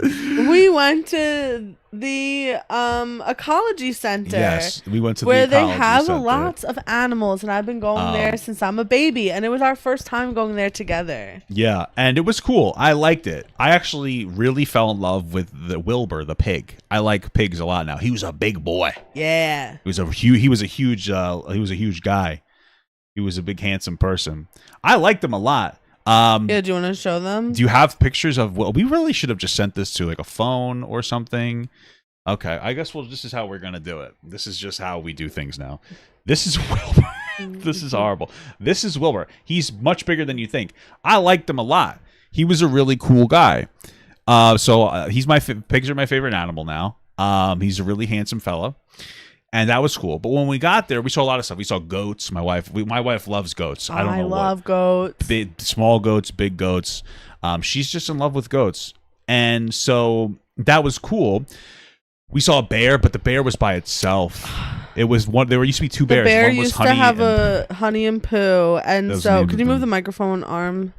We went to the ecology center. Yes, we went to where the ecology they have center. lots of animals, and I've been going there since I'm a baby, and it was our first time going there together. Yeah, and it was cool. I liked it. I actually really fell in love with the Wilbur, the pig. I like pigs a lot now. He was a big boy. Yeah. He was a huge guy. He was a big handsome person. I liked him a lot. Yeah, do you want to show them? Do you have pictures of? Well, we really should have just sent this to like a phone or something. Okay, I guess this is how we're gonna do it. This is just how we do things now. This is Wilbur. This is horrible. This is Wilbur. He's much bigger than you think. I liked him a lot. He was a really cool guy. He's pigs are my favorite animal now. He's a really handsome fella. And that was cool. But when we got there, we saw a lot of stuff. We saw goats. My wife loves goats. I love goats. Small goats, big goats. She's just in love with goats. And so that was cool. We saw a bear, but the bear was by itself. It was one. There used to be two bears. The bear one was used to have a Honey and Pooh. And so, could you move the microphone arm?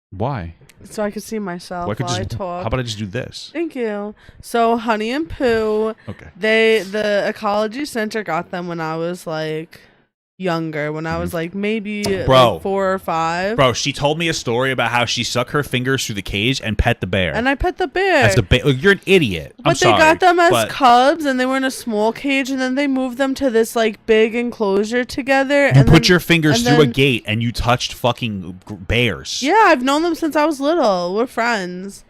Why? So I could see myself while I talk. How about I just do this? Thank you. So Honey and Pooh, the ecology center got them when I was like younger, when I was like maybe like 4 or 5. Bro, she told me a story about how she sucked her fingers through the cage and pet the bear. And I pet the bear. As the you're an idiot. But they got them as cubs, and they were in a small cage, and then they moved them to this like big enclosure together. You put your fingers through a gate and you touched fucking bears. Yeah, I've known them since I was little. We're friends.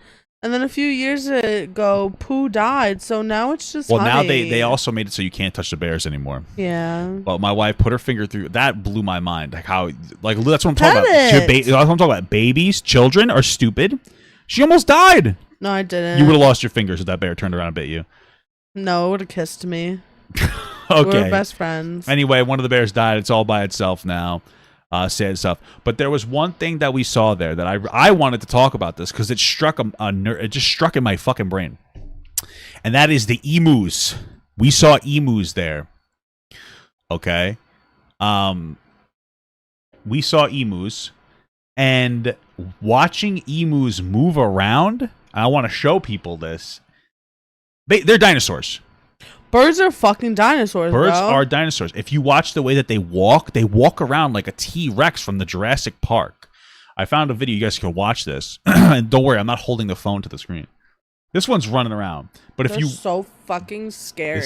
And then a few years ago, Pooh died, so now it's just Honey. Now they also made it so you can't touch the bears anymore. Yeah. But my wife put her finger through. That blew my mind. Like how, like that's what I'm talking about. That's what I'm talking about. Babies, children are stupid. She almost died. No, I didn't. You would have lost your fingers if that bear turned around and bit you. No, it would have kissed me. Okay. We're best friends. Anyway, one of the bears died. It's all by itself now. Sad stuff. But there was one thing that we saw there that I wanted to talk about this because it struck it just struck in my fucking brain, and that is the emus. We saw emus there. Okay, we saw emus, and watching emus move around. I want to show people this. They're dinosaurs. Birds are fucking dinosaurs, Birds are dinosaurs. If you watch the way that they walk around like a T-Rex from the Jurassic Park. I found a video. You guys can watch this. And don't worry, I'm not holding the phone to the screen. This one's running around. But if They're so fucking scary.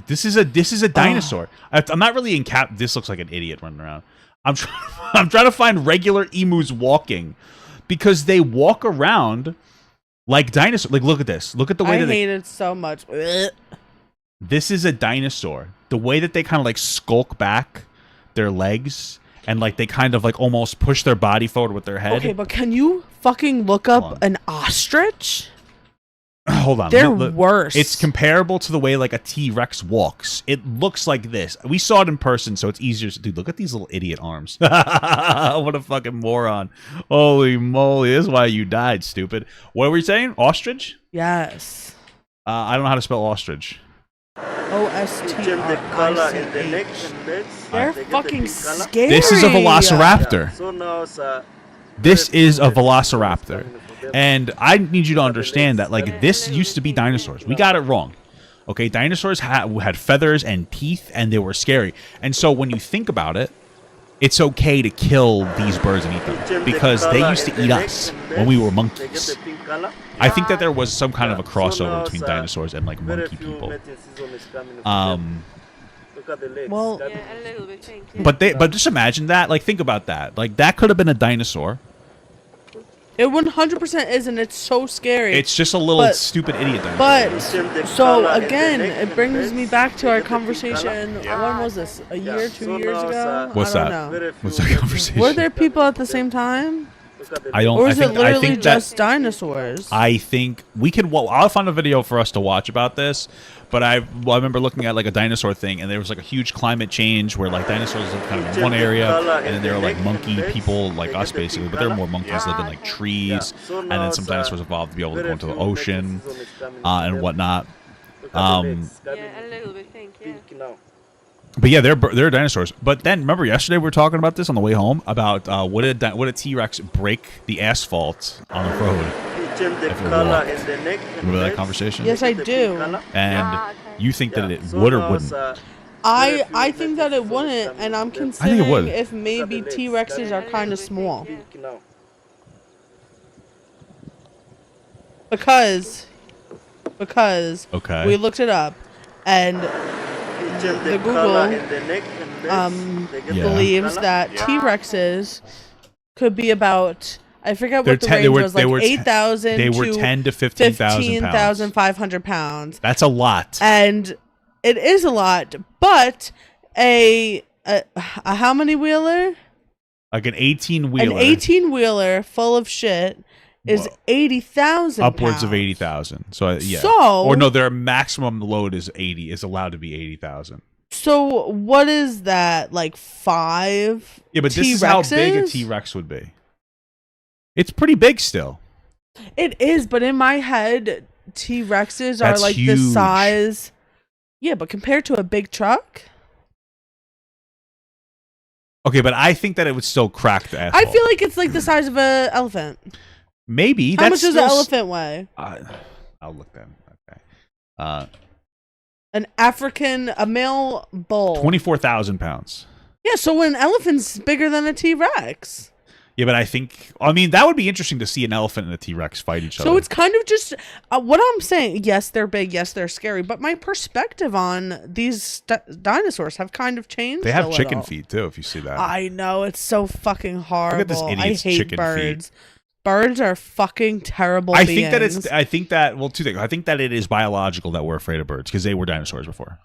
This is a dinosaur. I'm not really in cap. This looks like an idiot running around. I'm trying to find regular emus walking because they walk around like dinosaurs. Like, look at this. Look at the way I hate it so much. This is a dinosaur. The way that they kind of like skulk back their legs and like they kind of like almost push their body forward with their head. Okay, but can you fucking look up an ostrich? Hold on. They're worse. It's comparable to the way like a T-Rex walks. It looks like this. We saw it in person, so it's easier to do. Look at these little idiot arms. What a fucking moron. Holy moly. This is why you died, stupid. What were you saying? Ostrich? Yes. I don't know how to spell ostrich. O-S-T-R-I-C-H. They're fucking scary. This is a velociraptor. This is a velociraptor. And I need you to understand that, like, this used to be dinosaurs. We got it wrong. Okay, dinosaurs had feathers and teeth, and they were scary. And so when you think about it, it's okay to kill these birds and eat them because they used to eat us when we were monkeys. I think that there was some kind of a crossover between dinosaurs and like monkey people. Well, but just imagine that. Like, think about that. Like, that could have been a dinosaur. It 100% isn't. It's so scary. It's just a little stupid idiot dinosaur. But so again, it brings me back to our conversation. When was this? A year, 2 years ago? What's I that? don't know. What's that conversation? Were there people at the same time? I don't. Or is I think, it literally I think just dinosaurs? I think we could. Well, I'll find a video for us to watch about this. But I remember looking at like a dinosaur thing, and there was like a huge climate change where like dinosaurs lived kind of in one area, and then there were like monkey people like us basically, but there were more monkeys lived in like trees, and then some dinosaurs evolved to be able to go into the ocean and whatnot. Yeah, a little bit pink, yeah. But yeah, they're dinosaurs. But then remember yesterday we were talking about this on the way home about would a T-Rex break the asphalt on the road? Remember that conversation? Yes, I do. And you think that it would or wouldn't? I think that it wouldn't, and I'm considering if maybe T-Rexes are kind of small. Because we looked it up, and the Google believes that T-Rexes could be about, I forget what the range was, like 8,000 They were 10 to 15,500 pounds. That's a lot. And it is a lot, but a how many wheeler? Like an 18-wheeler. An 18-wheeler full of shit is 80,000 upwards pounds. of 80,000. So yeah. So, or no, their maximum load is allowed to be 80,000. So what is that, like 5? Yeah, but this T-Rexes? is how big a T-Rex would be. It's pretty big still. It is, but in my head, T-Rexes are like huge. the size. Yeah, but compared to a big truck. Okay, but I think that it would still crack the asphalt. I feel like it's like the size of an elephant. Maybe. How much does an elephant weigh? I'll look then. Okay. A male bull. 24,000 pounds. Yeah, so an elephant's bigger than a T-Rex. Yeah, but I mean, that would be interesting to see an elephant and a T-Rex fight each other. So it's kind of just what I'm saying. Yes, they're big. Yes, they're scary. But my perspective on these dinosaurs have kind of changed. They have chicken feet too. If you see that, I know, it's so fucking horrible. Look at this idiot's I hate chicken birds. feet. Birds are fucking terrible beings. I think that two things. I think that it is biological that we're afraid of birds because they were dinosaurs before.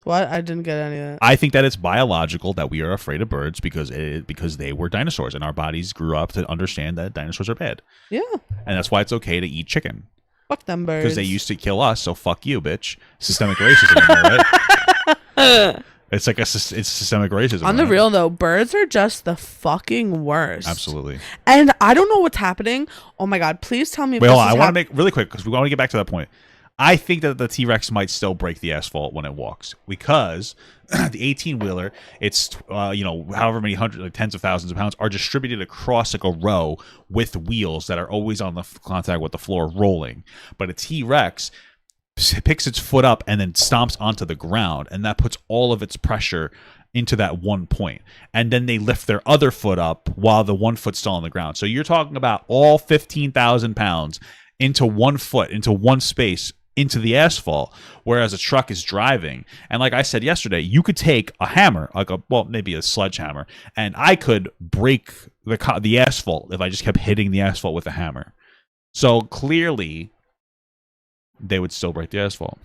What? I didn't get any of that. I think that it's biological that we are afraid of birds because they were dinosaurs and our bodies grew up to understand that dinosaurs are bad. Yeah. And that's why it's okay to eat chicken. Fuck them birds. Because they used to kill us, so fuck you, bitch. Systemic racism, right? It's like it's systemic racism. On the real though, birds are just the fucking worst. Absolutely. And I don't know what's happening. Oh my god, please tell me. Wait, hold on. I want to make really quick because we want to get back to that point. I think that the T-Rex might still break the asphalt when it walks because the 18-wheeler, it's however many hundreds, like tens of thousands of pounds, are distributed across like a row with wheels that are always on the contact with the floor rolling. But a T-Rex picks its foot up and then stomps onto the ground, and that puts all of its pressure into that one point. And then they lift their other foot up while the one foot's still on the ground. So you're talking about all 15,000 pounds into one foot, into one space, into the asphalt, whereas a truck is driving. And like I said yesterday, you could take a hammer, maybe a sledgehammer, and I could break the asphalt if I just kept hitting the asphalt with a hammer. So clearly, they would still break the asphalt.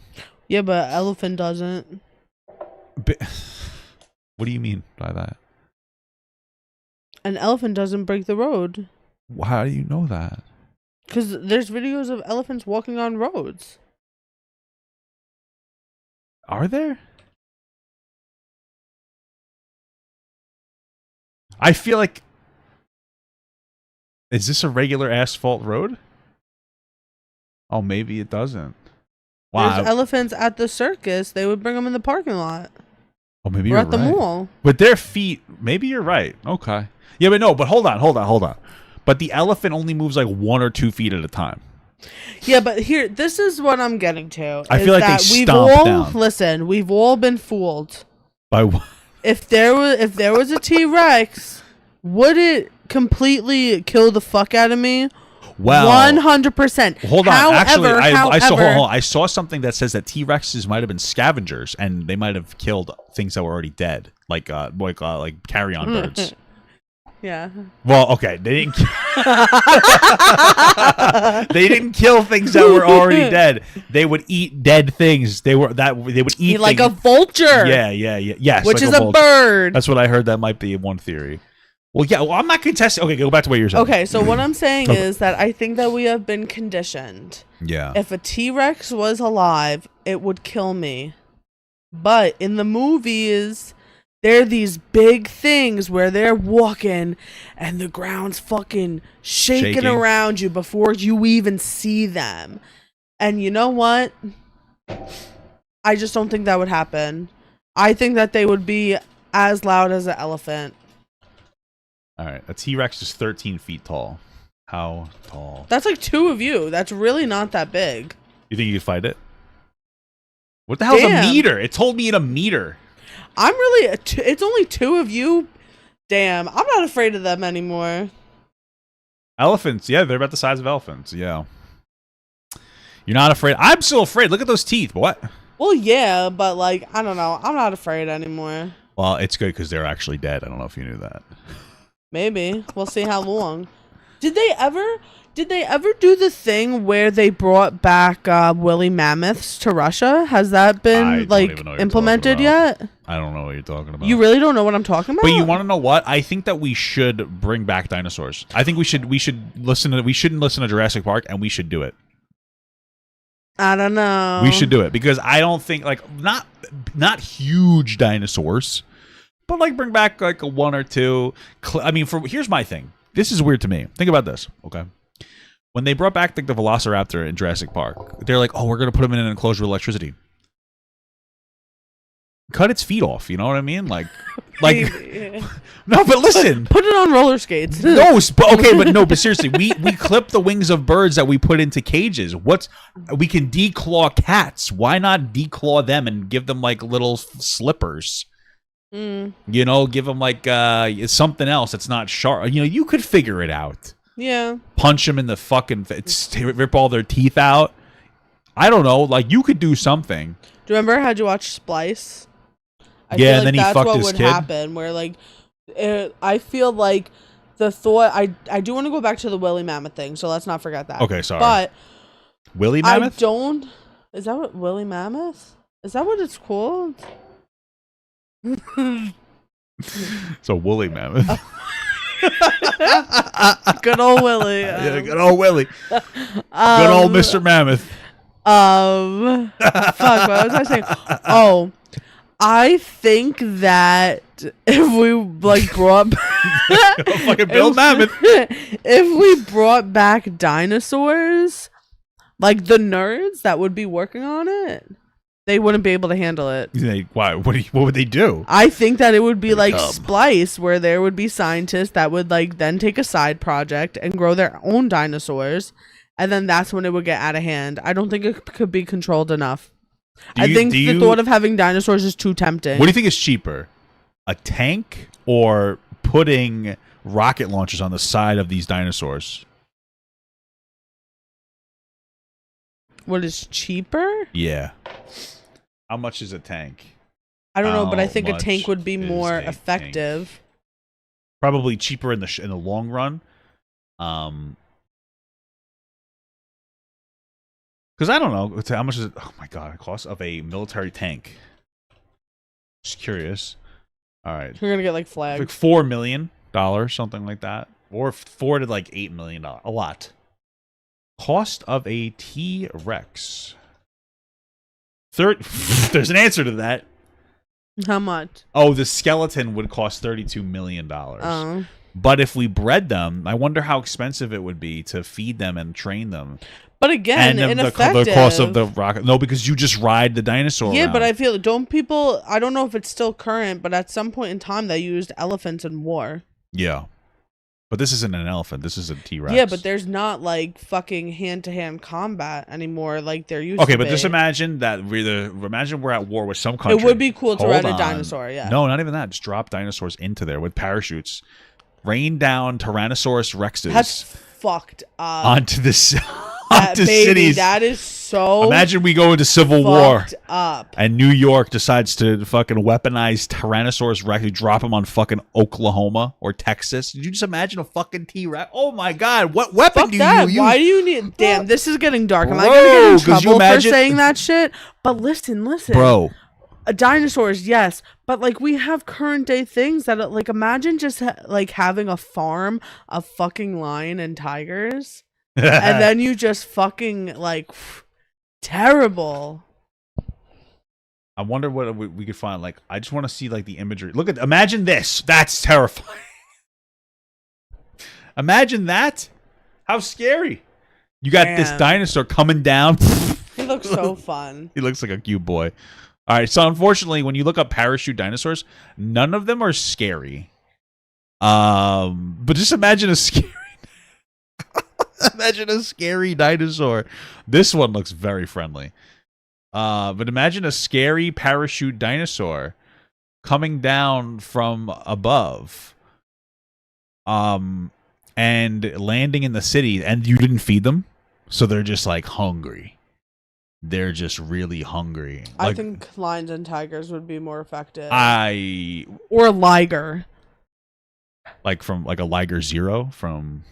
Yeah, but elephant doesn't. What do you mean by that? An elephant doesn't break the road. How do you know that? Because there's videos of elephants walking on roads. Are there? I feel like... Is this a regular asphalt road? Oh, maybe it doesn't. Wow. There's elephants at the circus. They would bring them in the parking lot. Oh, maybe you're right. Or at the mall. With their feet, maybe you're right. Okay. Yeah, but no, but hold on. But the elephant only moves like 1 or 2 feet at a time. Yeah, but this is what I'm getting to. I feel like they stomp down. Listen, we've all been fooled. By what? If there was a T-Rex, would it completely kill the fuck out of me? Well, 100%. Hold on. Actually, I saw something that says that T-Rexes might have been scavengers and they might have killed things that were already dead, like carrion birds. Yeah. Well, okay, they didn't. They didn't kill things that were already dead. They would eat dead things. They would eat like things. A vulture. Yeah. Yes, which like is a bird. That's what I heard. That might be one theory. Well, yeah. Well, I'm not contesting. Okay, go back to what you're saying. Okay, so what I'm saying is that I think that we have been conditioned. Yeah. If a T-Rex was alive, it would kill me. But in the movies, they're these big things where they're walking and the ground's fucking shaking around you before you even see them. And you know what? I just don't think that would happen. I think that they would be as loud as an elephant. All right. A T-Rex is 13 feet tall. How tall? That's like 2 of you. That's really not that big. You think you could fight it? What the hell's a meter? It told me in a meter. I'm really... It's only 2 of you. Damn. I'm not afraid of them anymore. Elephants. Yeah, they're about the size of elephants. Yeah. You're not afraid. I'm still afraid. Look at those teeth. What? Well, yeah, but like, I don't know. I'm not afraid anymore. Well, it's good because they're actually dead. I don't know if you knew that. Maybe. We'll see how long. Did they ever do the thing where they brought back woolly mammoths to Russia? Has that been like implemented yet? I don't know what you're talking about. You really don't know what I'm talking about? But you want to know what? I think that we should bring back dinosaurs. I think we shouldn't listen to Jurassic Park, and we should do it. I don't know. We should do it because I don't think like not huge dinosaurs, but like bring back like a 1 or 2. I mean, here's my thing. This is weird to me. Think about this, okay? When they brought back like the Velociraptor in Jurassic Park, they're like, "Oh, we're gonna put him in an enclosure with electricity." Cut its feet off. You know what I mean? Like. No, but listen. Put it on roller skates. No, but seriously, we clip the wings of birds that we put into cages. We can declaw cats. Why not declaw them and give them like little slippers? You know, give them like something else that's not sharp. You know, you could figure it out. Yeah. Punch them in the fucking rip all their teeth out. I don't know. Like you could do something. Do you remember? How'd you watch Splice? I feel like and then he fucked his kid. That's what would happen. Where like, I feel like the thought. I do want to go back to the woolly mammoth thing, so let's not forget that. Okay, sorry. But woolly mammoth. I don't. Is that what woolly mammoth? Is that what it's called? So woolly mammoth. Good old Willie. Yeah, good old Willie. Good old Mr. Mammoth. Fuck. What was I saying? Oh. I think that if we like brought fucking Bill Mammoth, if we brought back dinosaurs, like the nerds that would be working on it, they wouldn't be able to handle it. Why? What would they do? I think that it would be like Splice, where there would be scientists that would like then take a side project and grow their own dinosaurs, and then that's when it would get out of hand. I don't think it could be controlled enough. I think the thought of having dinosaurs is too tempting. What do you think is cheaper? A tank or putting rocket launchers on the side of these dinosaurs? What is cheaper? Yeah. How much is a tank? I don't know, but I think a tank would be more effective. Tank? Probably cheaper in the long run. Because I don't know how much is it. Oh my god, the cost of a military tank. Just curious. All right, you're gonna get like flagged. Like $4 million, something like that, or $4 to like $8 million. A lot. Cost of a T-Rex. There's an answer to that. How much? Oh, the skeleton would cost $32 million. Oh. But if we bred them, I wonder how expensive it would be to feed them and train them. But again, and the cost of the rocket. No, because you just ride the dinosaur around. But I feel, I don't know if it's still current, but at some point in time they used elephants in war. Yeah. But this isn't an elephant. This is a T-Rex. Yeah, but there's not like fucking hand-to-hand combat anymore like there used to be. Okay, but just imagine that we're at war with some country. It would be cool to ride a dinosaur, yeah. No, not even that. Just drop dinosaurs into there with parachutes. Rain down Tyrannosaurus Rexes. That's fucked up. Onto cities. That is so. Imagine we go into Civil War up. And New York decides to fucking weaponize Tyrannosaurus Rex. You drop him on fucking Oklahoma or Texas. Did you just imagine a fucking T-Rex? Oh my god, what weapon do you use? Why do you need? Damn, this is getting dark. Am I gonna get in trouble for saying that shit? But listen, bro. Dinosaurs, yes, but like we have current day things that like imagine just like having a farm of fucking lion and tigers. And then you just fucking like terrible. I wonder what we could find. Like, I just want to see like the imagery. Imagine this. That's terrifying. Imagine that. How scary. You got this dinosaur coming down. He looks so fun. He looks like a cute boy. All right. So unfortunately, when you look up parachute dinosaurs, none of them are scary. But just imagine a scary. Imagine a scary dinosaur. This one looks very friendly. But imagine a scary parachute dinosaur coming down from above. And landing in the city, and you didn't feed them, so they're just like hungry. They're just really hungry. I think lions and tigers would be more effective. Or a liger. Like a Liger Zero from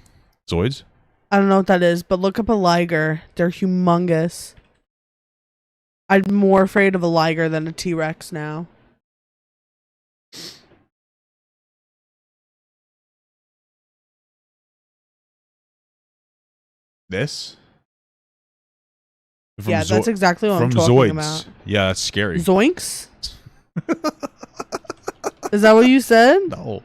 Zoids? I don't know what that is, but look up a liger. They're humongous. I'm more afraid of a liger than a T-Rex now. This? Yeah, that's exactly what I'm talking Zoids. about. Yeah, that's scary. Zoinks? Is that what you said? No.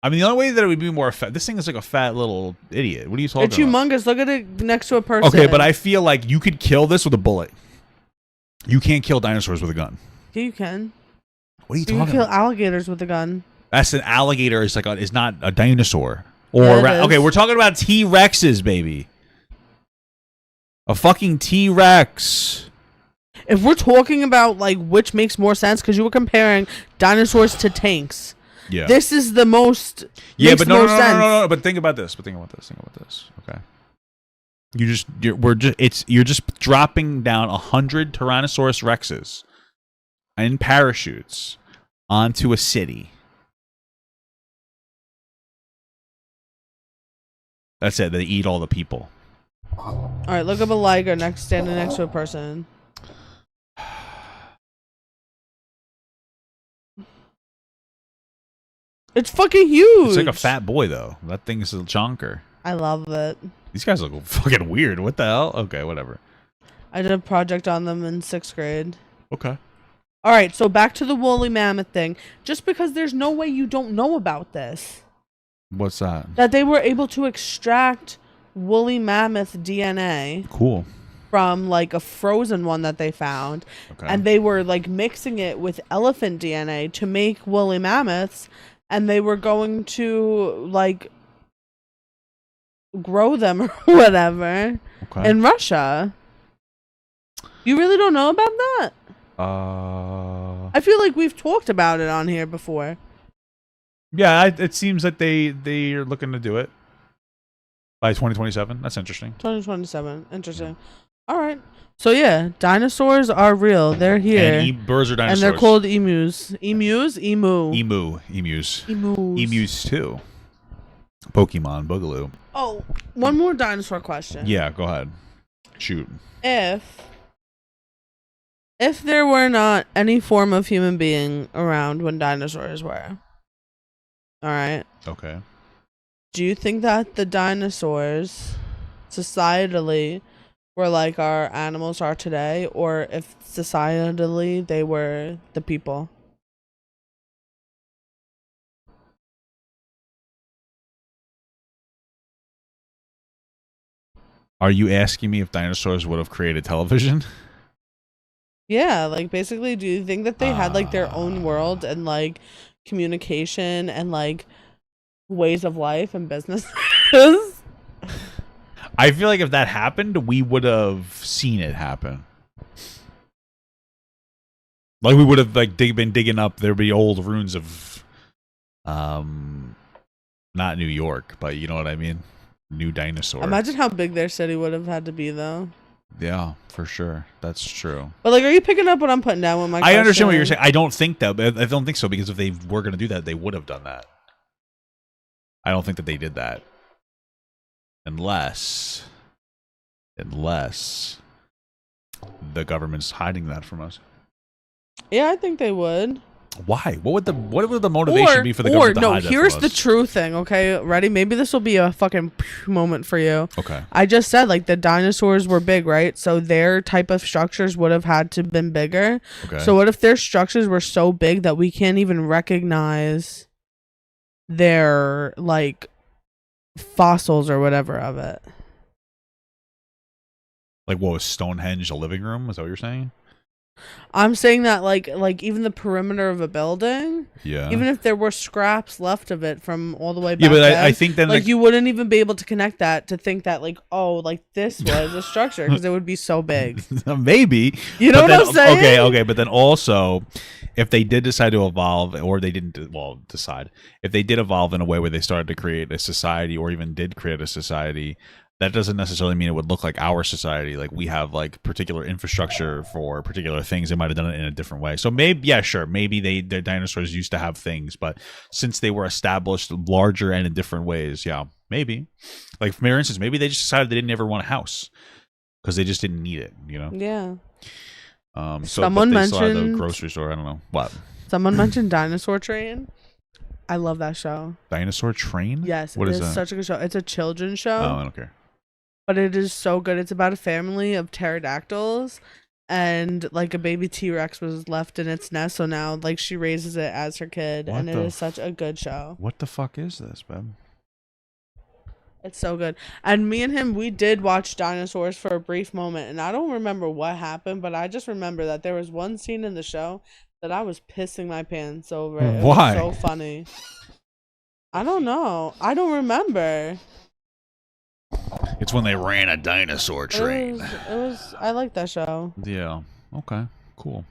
I mean, the only way that it would be more effective... This thing is like a fat little idiot. What are you talking about? It's humongous. Look at it next to a person. Okay, but I feel like you could kill this with a bullet. You can't kill dinosaurs with a gun. Yeah, you can. What are you talking about? You can kill alligators with a gun. That's an alligator. Is not a dinosaur. Okay, we're talking about T-Rexes, baby. A fucking T-Rex. If we're talking about like which makes more sense, because you were comparing dinosaurs to tanks. Yeah. This is the most. Yeah, but no. But think about this. Okay. You're just dropping down 100 Tyrannosaurus Rexes in parachutes onto a city. That's it. They eat all the people. All right, look up a liger standing next to a person. It's fucking huge. It's like a fat boy, though. That thing is a chonker. I love it. These guys look fucking weird. What the hell? Okay, whatever. I did a project on them in 6th grade. Okay. All right, so back to the woolly mammoth thing. Just because there's no way you don't know about this. What's that? That they were able to extract woolly mammoth DNA. Cool. From like a frozen one that they found. Okay. And they were like mixing it with elephant DNA to make woolly mammoths. And they were going to like grow them or whatever in Russia. You really don't know about that? I feel like we've talked about it on here before. Yeah, it seems that they're looking to do it by 2027. That's interesting. 2027. Interesting. All right. So yeah, dinosaurs are real. They're here. And birds are dinosaurs. And they're called emus. Emus? Emus. Emus too. Pokemon Boogaloo. Oh, one more dinosaur question. Yeah, go ahead. Shoot. If there were not any form of human being around when dinosaurs were, all right. Okay. Do you think that the dinosaurs, societally, were like our animals are today, or if societally they were the people? Are you asking me if dinosaurs would have created television? Yeah, like basically, do you think that they had like their own world and like communication and like ways of life and businesses? I feel like if that happened, we would have seen it happen. Like we would have like been digging up. There'd be old ruins of, not New York, but you know what I mean. New Dinosaur. Imagine how big their city would have had to be, though. Yeah, for sure. That's true. But like, are you picking up what I'm putting down with my question? I understand what you're saying. I don't think that. I don't think so, because if they were going to do that, they would have done that. I don't think that they did that. Unless the government's hiding that from us. Yeah, I think they would. Why? What would the motivation be for the government to hide that from us? Here's the true thing, okay? Ready? Maybe this will be a fucking moment for you. Okay. I just said, like, the dinosaurs were big, right? So their type of structures would have had to have been bigger. Okay. So what if their structures were so big that we can't even recognize their, like, fossils or whatever of it? Like, what was Stonehenge a living room? Is that what you're saying? I'm saying that like even the perimeter of a building, Yeah. even if there were scraps left of it from all the way back Yeah, but then, I think then like you wouldn't even be able to connect that to think that like, oh, like this was a structure because it would be so big. maybe. You know but what then, I'm saying? Okay, but then also, if they did decide to evolve, or they didn't, decide, if they did evolve in a way where they started to create a society, or even did create a society, that doesn't necessarily mean it would look like our society. Like we have like particular infrastructure for particular things. They might have done it in a different way. So maybe, yeah, sure, maybe their dinosaurs used to have things, but since they were established larger and in different ways, yeah, maybe. Like for instance, maybe they just decided they didn't ever want a house because they just didn't need it. You know? Yeah. So Someone but they still had the mentioned grocery store. I don't know what. Someone mentioned Dinosaur Train. I love that show. Dinosaur Train? Yes, what it is that? such a good show. It's a children's show. Oh, I don't care. But it is so good. It's about a family of pterodactyls, and like a baby T-Rex was left in its nest, so now like she raises it as her kid, and it is such a good show. What the fuck is this, babe? It's so good. And me and him, we did watch Dinosaurs for a brief moment, and I don't remember what happened, but I just remember that there was one scene in the show that I was pissing my pants over. It Why? was so funny. I don't know. I don't remember. It's when they ran a dinosaur train. It was I like that show. Yeah. Okay. Cool.